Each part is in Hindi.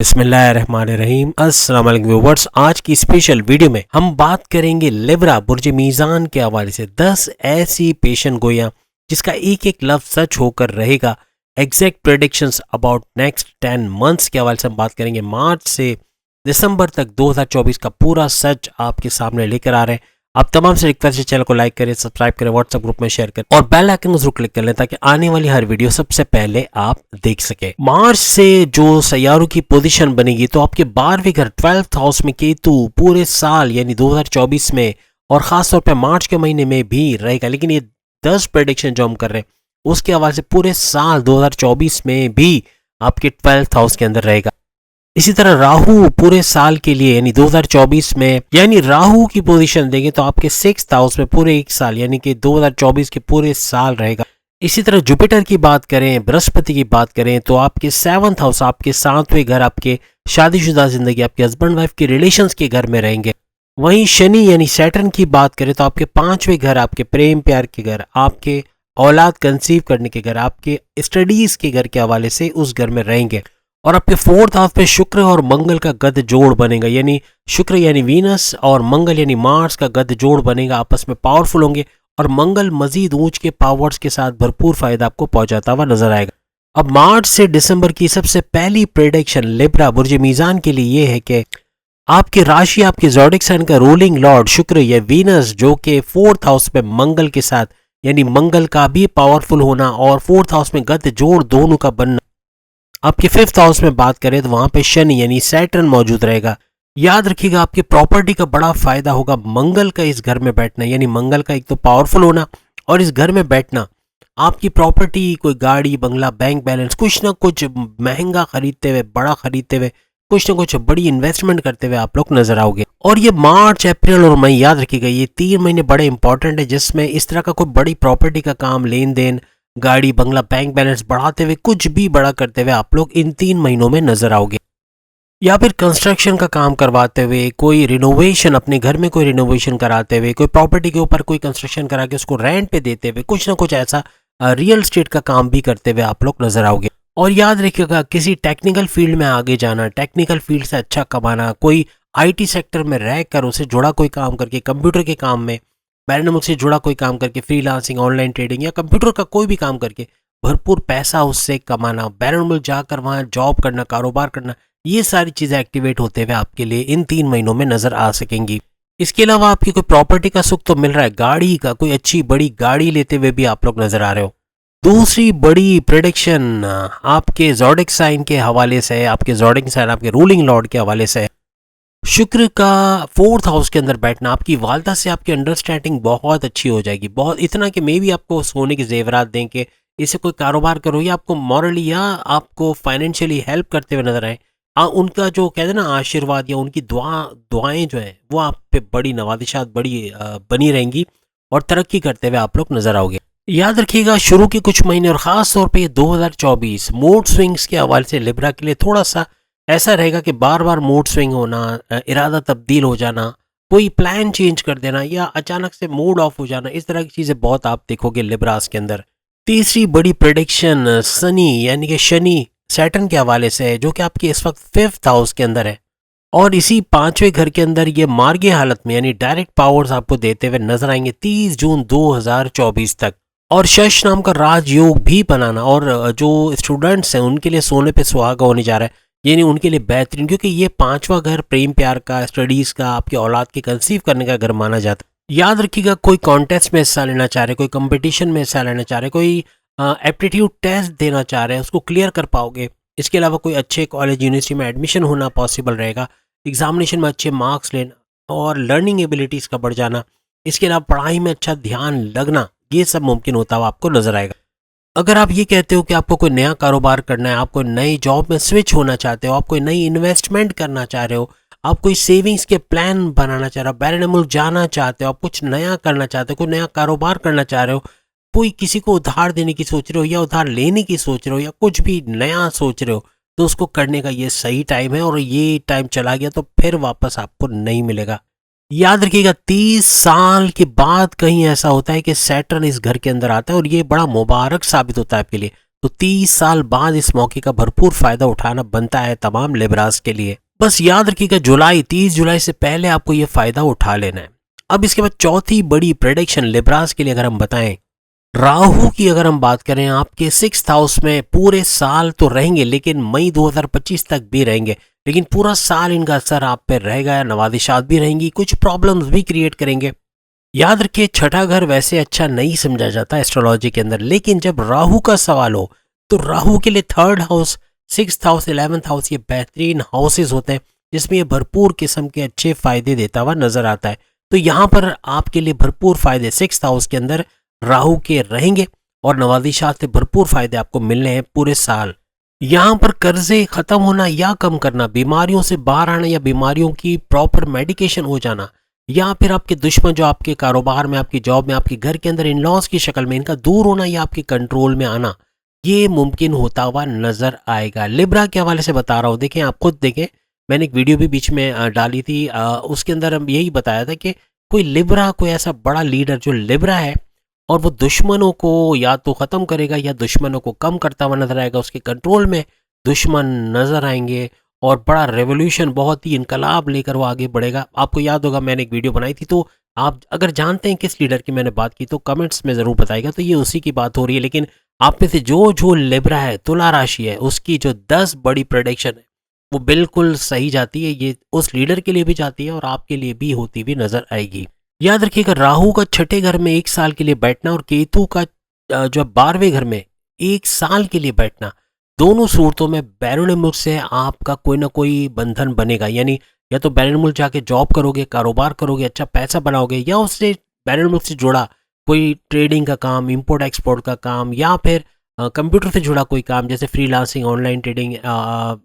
बिस्मिल्लाहिर्रहमानिर्रहीम। अस्सलाम वालेकुम व्यूअर्स, आज की स्पेशल वीडियो में हम बात करेंगे लिब्रा बुर्ज मीज़ान के हवाले से 10 ऐसी पेशन गोइयां जिसका एक एक लफ्ज सच होकर रहेगा। Exact predictions about next 10 months के हवाले से हम बात करेंगे। मार्च से दिसंबर तक 2024 का पूरा सच आपके सामने लेकर आ रहे हैं। आप तमाम से रिक्वेस्ट है, चैनल को लाइक करें, सब्सक्राइब करें, व्हाट्सएप ग्रुप में शेयर करें और बेल आइकन को जरूर क्लिक कर लें ताकि आने वाली हर वीडियो सबसे पहले आप देख सके। मार्च से जो सैयारों की पोजीशन बनेगी तो आपके 12वें घर 12th हाउस में केतु पूरे साल यानी 2024 में और खासतौर पर मार्च के महीने में भी रहेगा। लेकिन ये 10 प्रेडिक्शन जो हम कर रहे हैं उसके हवाले से पूरे साल 2024 में भी आपके 12th हाउस के अंदर रहेगा। इसी तरह राहु पूरे साल के लिए यानी 2024 में यानी राहु की पोजीशन देंगे तो आपके 6th हाउस में पूरे एक साल यानी कि 2024 के पूरे साल रहेगा। इसी तरह जुपिटर की बात करें, बृहस्पति की बात करें तो आपके 7th हाउस, आपके 7वें घर, आपके शादीशुदा जिंदगी, आपके हस्बैंड वाइफ के रिलेशंस के घर में रहेंगे। वहीं शनि यानी सैटर्न की बात करें तो आपके 5वें घर, आपके प्रेम प्यार के घर, आपके औलाद कंसीव करने के घर, आपके स्टडीज के घर के हवाले से उस घर में रहेंगे। और आपके 4th हाउस पे शुक्र और मंगल का गद जोड़ बनेगा, यानी शुक्र यानी वीनस और मंगल यानी मार्स का गद जोड़ बनेगा, आपस में पावरफुल होंगे और मंगल मजीद ऊंच के पावर्स के साथ भरपूर फायदा आपको पहुंचाता हुआ नजर आएगा। अब मार्च से दिसंबर की सबसे पहली प्रेडिक्शन लिब्रा बुर्ज मीज़ान के लिए यह है कि आपकी राशि, आपके ज़ोडिक साइन का रूलिंग लॉर्ड शुक्र या वीनस जो कि 4th हाउस में मंगल के साथ यानी मंगल का भी पावरफुल होना और 4th हाउस में गद जोड़ दोनों का बनना। आपके 5th हाउस में बात करें तो वहां पे शनि यानी सैटर्न मौजूद रहेगा। याद रखिएगा आपकी प्रॉपर्टी का बड़ा फायदा होगा मंगल का इस घर में बैठना, यानी मंगल का एक तो पावरफुल होना और इस घर में बैठना। आपकी प्रॉपर्टी, कोई गाड़ी बंगला, बैंक बैलेंस, कुछ ना कुछ महंगा खरीदते हुए, बड़ा खरीदते हुए, कुछ ना कुछ बड़ी इन्वेस्टमेंट करते हुए आप लोग नजर आओगे। और ये मार्च, अप्रैल और मई, याद रखिएगा ये 3 महीने बड़े इंपॉर्टेंट है जिसमें इस तरह का कोई बड़ी प्रॉपर्टी का काम, लेन देन, गाड़ी बंगला, बैंक बैलेंस बढ़ाते हुए, कुछ भी बड़ा करते हुए आप लोग इन 3 महीनों में नजर आओगे। या फिर कंस्ट्रक्शन का काम करवाते हुए, कोई रिनोवेशन, अपने घर में कोई रिनोवेशन कराते हुए, कोई प्रॉपर्टी के ऊपर कोई कंस्ट्रक्शन करा के उसको रेंट पे देते हुए, कुछ ना कुछ ऐसा रियल एस्टेट का काम भी करते हुए आप लोग नजर आओगे। और याद रखिएगा किसी टेक्निकल फील्ड में आगे जाना, टेक्निकल फील्ड से अच्छा कमाना, कोई IT सेक्टर में रह कर उसे जुड़ा कोई काम करके, कंप्यूटर के काम में बैरन से जुड़ा कोई काम करके, फ्रीलांसिंग, ऑनलाइन ट्रेडिंग या कंप्यूटर का कोई भी काम करके भरपूर पैसा उससे कमाना, बैरन जाकर वहाँ जॉब करना, कारोबार करना, ये सारी चीज़ें एक्टिवेट होते हुए आपके लिए इन 3 महीनों में नजर आ सकेंगी। इसके अलावा आपकी कोई प्रॉपर्टी का सुख तो मिल रहा है, गाड़ी का, कोई अच्छी बड़ी गाड़ी लेते हुए भी आप लोग नजर आ रहे हो। दूसरी बड़ी प्रेडिक्शन आपके ज़ोडिक साइन के हवाले से, आपके ज़ोडिक साइन आपके रूलिंग लॉर्ड के हवाले से शुक्र का 4th हाउस के अंदर बैठना। आपकी वालदा से आपकी अंडरस्टैंडिंग बहुत अच्छी हो जाएगी, बहुत इतना कि मे भी आपको सोने के जेवरात दें कि इससे कोई कारोबार करो या आपको मॉरली या आपको फाइनेंशियली हेल्प करते हुए नजर आए। उनका जो कहते हैं ना आशीर्वाद या उनकी दुआएं जो है वो आप पे बड़ी नवादिशात बड़ी बनी रहेंगी और तरक्की करते हुए आप लोग नजर आओगे। याद रखिएगा शुरू के कुछ महीने और खास तौर पे 2024 मूड स्विंग्स के हवाले से लिब्रा के लिए थोड़ा सा ऐसा रहेगा कि बार बार मूड स्विंग होना, इरादा तब्दील हो जाना, कोई प्लान चेंज कर देना या अचानक से मूड ऑफ हो जाना, इस तरह की चीज़ें बहुत आप देखोगे लिब्रास के अंदर। तीसरी बड़ी प्रेडिक्शन सनी यानी कि शनि सैटर्न के हवाले से है जो कि आपके इस वक्त 5th हाउस के अंदर है और इसी 5वें घर के अंदर ये मार्गी हालत में यानी डायरेक्ट पावर्स आपको देते हुए नजर आएंगे 30 जून 2024 तक। और शश नाम का राजयोग भी बनाना और जो स्टूडेंट्स हैं उनके लिए सोने पे सुहागा होने जा रहा है, यानी उनके लिए बेहतरीन, क्योंकि ये 5वां घर प्रेम प्यार का, स्टडीज का, आपके औलाद के कंसीव करने का घर माना जाता है। याद रखिएगा कोई कॉन्टेस्ट में हिस्सा लेना चाह रहे, कोई कंपटीशन में हिस्सा लेना चाह रहे, कोई एप्टीट्यूड टेस्ट देना चाह रहे हैं, उसको क्लियर कर पाओगे। इसके अलावा कोई अच्छे कॉलेज यूनिवर्सिटी में एडमिशन होना पॉसिबल रहेगा, एग्जामिनेशन में अच्छे मार्क्स लेना और लर्निंग एबिलिटीज़ का बढ़ जाना, इसके अलावा पढ़ाई में अच्छा ध्यान लगना, ये सब मुमकिन होता हुआ आपको नजर आएगा। अगर आप ये कहते हो कि आपको कोई नया कारोबार करना है, आप कोई नई जॉब में स्विच होना चाहते हो, आप कोई नई इन्वेस्टमेंट करना चाह रहे हो, आप कोई सेविंग्स के प्लान बनाना चाह रहे हो, बैरन मुल्क जाना चाहते हो, आप कुछ नया करना चाहते हो, कोई नया कारोबार करना चाह रहे हो, कोई किसी को उधार देने की सोच रहे हो या उधार लेने की सोच रहे हो या कुछ भी नया सोच रहे हो, तो उसको करने का ये सही टाइम है और ये टाइम चला गया तो फिर वापस आपको नहीं मिलेगा। याद रखिएगा 30 साल के बाद कहीं ऐसा होता है कि सैटर्न इस घर के अंदर आता है और ये बड़ा मुबारक साबित होता है आपके लिए। तो 30 साल बाद इस मौके का भरपूर फायदा उठाना बनता है तमाम लिब्रास के लिए। बस याद रखिएगा 30 जुलाई से पहले आपको ये फायदा उठा लेना है। अब इसके बाद चौथी बड़ी प्रेडिक्शन लिब्रास के लिए अगर हम बताएं, राहु की अगर हम बात करें, आपके 6th हाउस में पूरे साल तो रहेंगे, लेकिन मई 2025 तक भी रहेंगे, लेकिन पूरा साल इनका असर आप पे रहेगा। नवादिशात भी रहेंगी, कुछ प्रॉब्लम्स भी क्रिएट करेंगे। याद रखिए छठा घर वैसे अच्छा नहीं समझा जाता एस्ट्रोलॉजी के अंदर, लेकिन जब राहु का सवाल हो तो राहु के लिए 3rd house, 6th house, 11th house ये बेहतरीन हाउसेज होते हैं जिसमें ये भरपूर किस्म के अच्छे फायदे देता हुआ नजर आता है। तो यहाँ पर आपके लिए भरपूर फायदे 6th हाउस के अंदर राहु के रहेंगे और नवादिशात से भरपूर फायदे आपको मिलने हैं पूरे साल। यहाँ पर कर्जे खत्म होना या कम करना, बीमारियों से बाहर आना या बीमारियों की प्रॉपर मेडिकेशन हो जाना, या फिर आपके दुश्मन जो आपके कारोबार में, आपकी जॉब में, आपके घर के अंदर इन-लॉज की शक्ल में, इनका दूर होना या आपके कंट्रोल में आना, ये मुमकिन होता हुआ नजर आएगा। लिब्रा के हवाले से बता रहा हूँ, देखें आप खुद देखें, मैंने एक वीडियो भी बीच में डाली थी, उसके अंदर हम यही बताया था कि कोई लिब्रा, कोई ऐसा बड़ा लीडर जो लिब्रा है और वो दुश्मनों को या तो ख़त्म करेगा या दुश्मनों को कम करता हुआ नजर आएगा, उसके कंट्रोल में दुश्मन नजर आएंगे और बड़ा रेवोल्यूशन, बहुत ही इनकलाब लेकर वो आगे बढ़ेगा। आपको याद होगा मैंने एक वीडियो बनाई थी, तो आप अगर जानते हैं किस लीडर की मैंने बात की तो कमेंट्स में ज़रूर बताइएगा। तो ये उसी की बात हो रही है, लेकिन आप में से जो लिब्रा है, तुला राशि है, उसकी जो 10 बड़ी प्रेडिक्शन है वो बिल्कुल सही जाती है। ये उस लीडर के लिए भी जाती है और आपके लिए भी होती हुई नजर आएगी। याद रखिएगा राहु का छठे घर में 1 साल के लिए बैठना और केतु का जो 12वें घर में 1 साल के लिए बैठना, दोनों सूरतों में बैरून मुल्क से आपका कोई ना कोई बंधन बनेगा। यानी या तो बैरून मुल्क जाके जॉब करोगे, कारोबार करोगे, अच्छा पैसा बनाओगे, या उससे बैरून मुल्क से जुड़ा कोई ट्रेडिंग का काम, इंपोर्ट एक्सपोर्ट का काम, या फिर कंप्यूटर से जुड़ा कोई काम जैसे freelancing, online trading,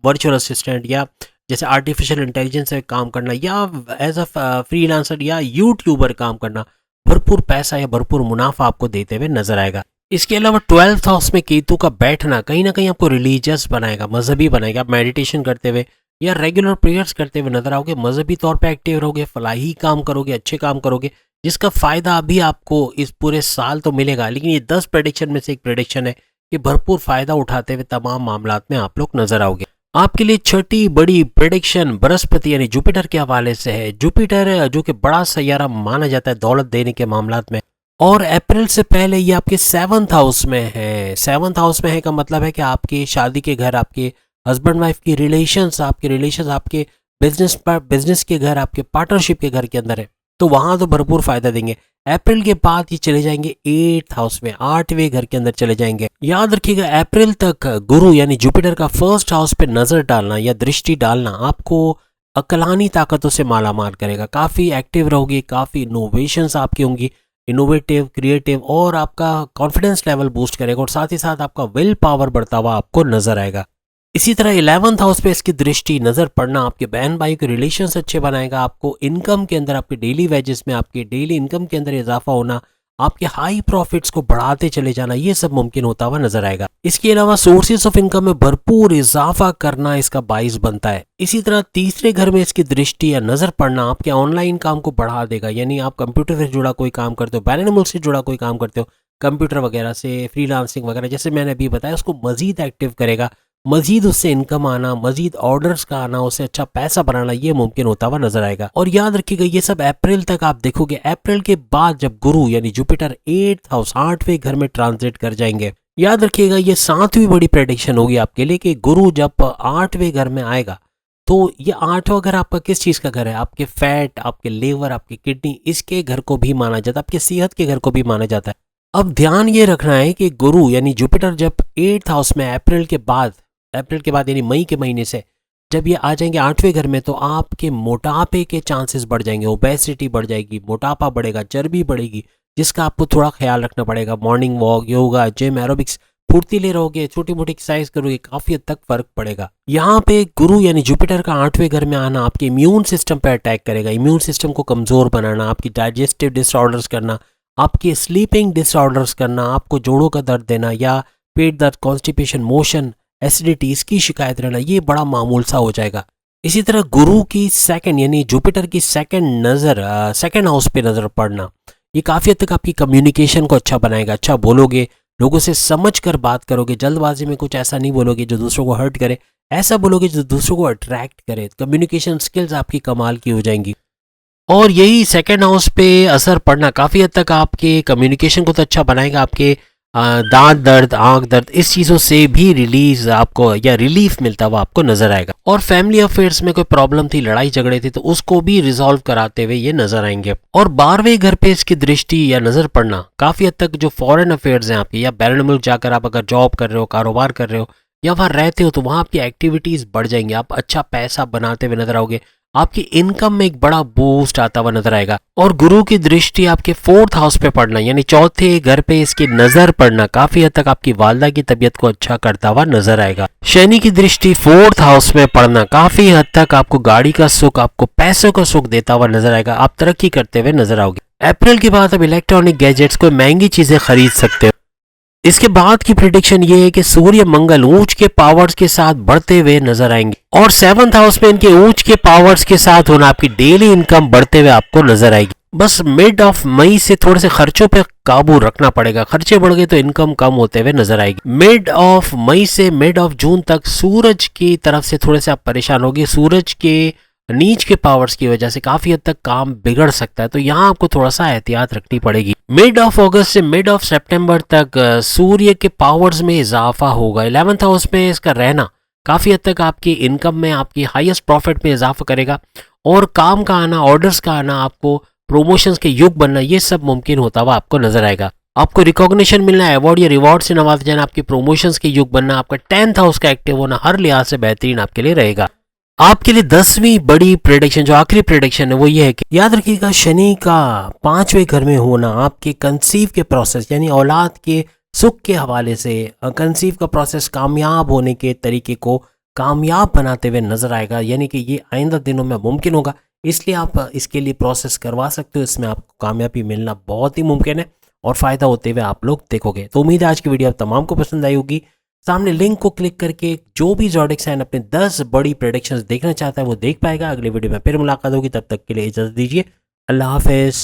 virtual assistant, या जैसे आर्टिफिशियल इंटेलिजेंस से काम करना, या एज अ फ्रीलांसर या यूट्यूबर काम करना, भरपूर पैसा या भरपूर मुनाफा आपको देते हुए नजर आएगा। इसके अलावा 12th हाउस में केतु का बैठना कहीं ना कहीं आपको रिलीजियस बनाएगा, मजहबी बनाएगा। आप मेडिटेशन करते हुए या रेगुलर प्रेयर्स करते हुए नजर आओगे, मजहबी तौर पे एक्टिव रहोगे, फलाही काम करोगे, अच्छे काम करोगे, जिसका फायदा अभी आपको इस पूरे साल तो मिलेगा। लेकिन ये 10 प्रेडिक्शन में से एक प्रेडिक्शन है कि भरपूर फायदा उठाते हुए तमाम मामलात में आप लोग नजर आओगे। आपके लिए छठी बड़ी प्रेडिक्शन बृहस्पति यानी जुपिटर के हवाले से है। जुपिटर जो कि बड़ा सैयारा माना जाता है दौलत देने के मामलात में, और अप्रैल से पहले ये आपके 7th हाउस में है। 7th हाउस में है का मतलब है कि आपके शादी के घर, आपके हस्बैंड वाइफ की रिलेशंस, आपके बिजनेस के घर, आपके पार्टनरशिप के घर के अंदर है, तो वहां तो भरपूर फायदा देंगे। अप्रैल के बाद ये चले जाएंगे 8th हाउस में, 8वें घर के अंदर चले जाएंगे। याद रखिएगा अप्रैल तक गुरु यानी जुपिटर का 1st हाउस पे नजर डालना या दृष्टि डालना आपको अकलानी ताकतों से मालामाल करेगा। काफी एक्टिव रहोगे, काफी इनोवेशंस आपकी होंगी, इनोवेटिव, क्रिएटिव, और आपका कॉन्फिडेंस लेवल बूस्ट करेगा और साथ ही साथ आपका विल पावर बढ़ता हुआ आपको नजर आएगा। इसी तरह 11th हाउस पे इसकी दृष्टि नजर पड़ना आपके बहन भाई के रिलेशंस अच्छे बनाएगा, आपको इनकम के अंदर, आपके डेली वेजेस में, आपके डेली इनकम के अंदर इजाफा होना, आपके हाई प्रॉफिट्स को बढ़ाते चले जाना, ये सब मुमकिन होता हुआ नजर आएगा। इसके अलावा सोर्सेस ऑफ इनकम में भरपूर इजाफा करना इसका बाइस बनता है। इसी तरह तीसरे घर में इसकी दृष्टि या नजर पड़ना आपके ऑनलाइन काम को बढ़ा देगा। यानी आप कंप्यूटर से जुड़ा कोई काम करते हो, बैरून मुल्क से जुड़ा कोई काम करते हो, कंप्यूटर वगैरह से, फ्रीलांसिंग वगैरह, जैसे मैंने अभी बताया, उसको मजीद एक्टिव करेगा, मजीद उससे इनकम आना, मजीद ऑर्डर्स का आना, उससे अच्छा पैसा बनाना, ये मुमकिन होता हुआ नजर आएगा। और याद रखिएगा ये सब अप्रैल तक आप देखोगे। अप्रैल के बाद जब गुरु यानी जुपिटर 8th हाउस 8वें घर में ट्रांजिट कर जाएंगे, याद रखिएगा ये 7वीं बड़ी प्रेडिक्शन होगी आपके लिए कि गुरु जब 8वें घर में आएगा, तो ये 8वां घर आपका किस चीज का घर है? आपके फैट, आपके लीवर, आपकी किडनी, इसके घर को भी माना जाता है, आपके सेहत के घर को भी माना जाता है। अब ध्यान ये रखना है कि गुरु यानी जुपिटर जब 8th हाउस में अप्रैल के बाद यानी मई के महीने से जब ये आ जाएंगे 8वें घर में, तो आपके मोटापे के चांसेस बढ़ जाएंगे, ओबेसिटी बढ़ जाएगी, मोटापा बढ़ेगा, चर्बी बढ़ेगी, जिसका आपको थोड़ा ख्याल रखना पड़ेगा। Morning walk, yoga, gym, aerobics, फुर्तीले रहोगे, छोटी मोटी एक्सरसाइज करोगे, काफी हद तक फर्क पड़ेगा। यहाँ पे गुरु यानी जुपिटर का 8वें घर में आना आपके इम्यून सिस्टम पर अटैक करेगा, इम्यून सिस्टम को कमजोर बनाना, आपकी डाइजेस्टिव डिसऑर्डर्स करना, आपके स्लीपिंग डिसऑर्डर्स करना, आपको जोड़ों का दर्द देना या पेट दर्द, कॉन्स्टिपेशन, मोशन, एसिडिटी, इसकी शिकायत रहना, ये बड़ा मामूल सा हो जाएगा। इसी तरह गुरु की सेकंड यानी जुपिटर की सेकंड हाउस पे नजर पड़ना, ये काफी हद तक आपकी कम्युनिकेशन को अच्छा बनाएगा। अच्छा बोलोगे, लोगों से समझ कर बात करोगे, जल्दबाजी में कुछ ऐसा नहीं बोलोगे जो दूसरों को हर्ट करे, ऐसा बोलोगे जो दूसरों को अट्रैक्ट करे। कम्युनिकेशन स्किल्स आपकी कमाल की हो जाएंगी। और यही सेकंड हाउस पे असर पड़ना काफ़ी हद तक आपके कम्युनिकेशन को तो अच्छा बनाएगा, आपके दांत दर्द, आंख दर्द, इस चीज़ों से भी रिलीज आपको या रिलीफ मिलता हुआ आपको नजर आएगा। और फैमिली अफेयर्स में कोई प्रॉब्लम थी, लड़ाई झगड़े थे, तो उसको भी रिजॉल्व कराते हुए ये नजर आएंगे। और 12वें घर पे इसकी दृष्टि या नजर पड़ना काफ़ी हद तक जो फॉरेन अफेयर्स हैं आपके, या बैरून मुल्क जाकर आप अगर जॉब कर रहे हो, कारोबार कर रहे हो, या वहाँ रहते हो, तो वहाँ आपकी एक्टिविटीज़ बढ़ जाएंगी, आप अच्छा पैसा बनाते हुए नजर आओगे, आपकी इनकम में एक बड़ा बूस्ट आता हुआ नजर आएगा। और गुरु की दृष्टि आपके 4th हाउस पे पड़ना, यानी चौथे घर पे इसकी नजर पड़ना काफी हद तक आपकी वालदा की तबीयत को अच्छा करता हुआ नजर आएगा। शनि की दृष्टि 4th हाउस में पड़ना काफी हद तक आपको गाड़ी का सुख, आपको पैसों का सुख देता हुआ नजर आएगा, आप तरक्की करते हुए नजर आओगे। अप्रैल के बाद अब इलेक्ट्रॉनिक गैजेट्स, कोई महंगी चीजें खरीद सकते हो। इसके बाद की प्रिडिक्शन ये है कि सूर्य मंगल ऊंच के पावर्स के साथ बढ़ते हुए नजर आएंगे, और 7th हाउस में इनके ऊंच के पावर्स के साथ होना आपकी डेली इनकम बढ़ते हुए आपको नजर आएगी। बस मिड ऑफ मई से थोड़े से खर्चों पे काबू रखना पड़ेगा, खर्चे बढ़ गए तो इनकम कम होते हुए नजर आएगी। मिड ऑफ मई से मिड ऑफ जून तक सूरज की तरफ से थोड़े से आप परेशान होगे, सूरज के नीच के पावर्स की वजह से काफी हद तक काम बिगड़ सकता है, तो यहाँ आपको थोड़ा सा एहतियात रखनी पड़ेगी। मिड ऑफ अगस्त से मिड ऑफ सितंबर तक सूर्य के पावर्स में इजाफा होगा। 11th हाउस में इसका रहना काफी हद तक आपकी इनकम में, आपकी हाईएस्ट प्रॉफिट में इजाफा करेगा, और काम का आना, ऑर्डर्स का आना, आपको प्रमोशंस के युग बनना, ये सब मुमकिन होता हुआ आपको नजर आएगा। आपको रिकॉग्निशन मिलना, अवार्ड या रिवॉर्ड से नवाजा जाना, आपके प्रमोशंस के युग बनना, आपका 10th हाउस का एक्टिव होना हर लिहाज से बेहतरीन आपके लिए रहेगा। आपके लिए 10वीं बड़ी प्रेडिक्शन, जो आखिरी प्रेडिक्शन है, वो ये है कि याद रखिएगा शनि का 5वें घर में होना आपके कंसीव के प्रोसेस, यानी औलाद के सुख के हवाले से कंसीव का प्रोसेस कामयाब होने के तरीके को कामयाब बनाते हुए नजर आएगा, यानी कि ये आइंदा दिनों में मुमकिन होगा। इसलिए आप इसके लिए प्रोसेस करवा सकते हो, इसमें आपको कामयाबी मिलना बहुत ही मुमकिन है और फ़ायदा होते हुए आप लोग देखोगे। तो उम्मीद है आज की वीडियो आप तमाम को पसंद आई होगी। सामने लिंक को क्लिक करके जो भी ज़ोडिएक साइन अपने 10 बड़ी प्रेडिक्शंस देखना चाहता है वो देख पाएगा। अगले वीडियो में फिर मुलाकात होगी, तब तक के लिए इजाज़त दीजिए। अल्लाह हाफिज़।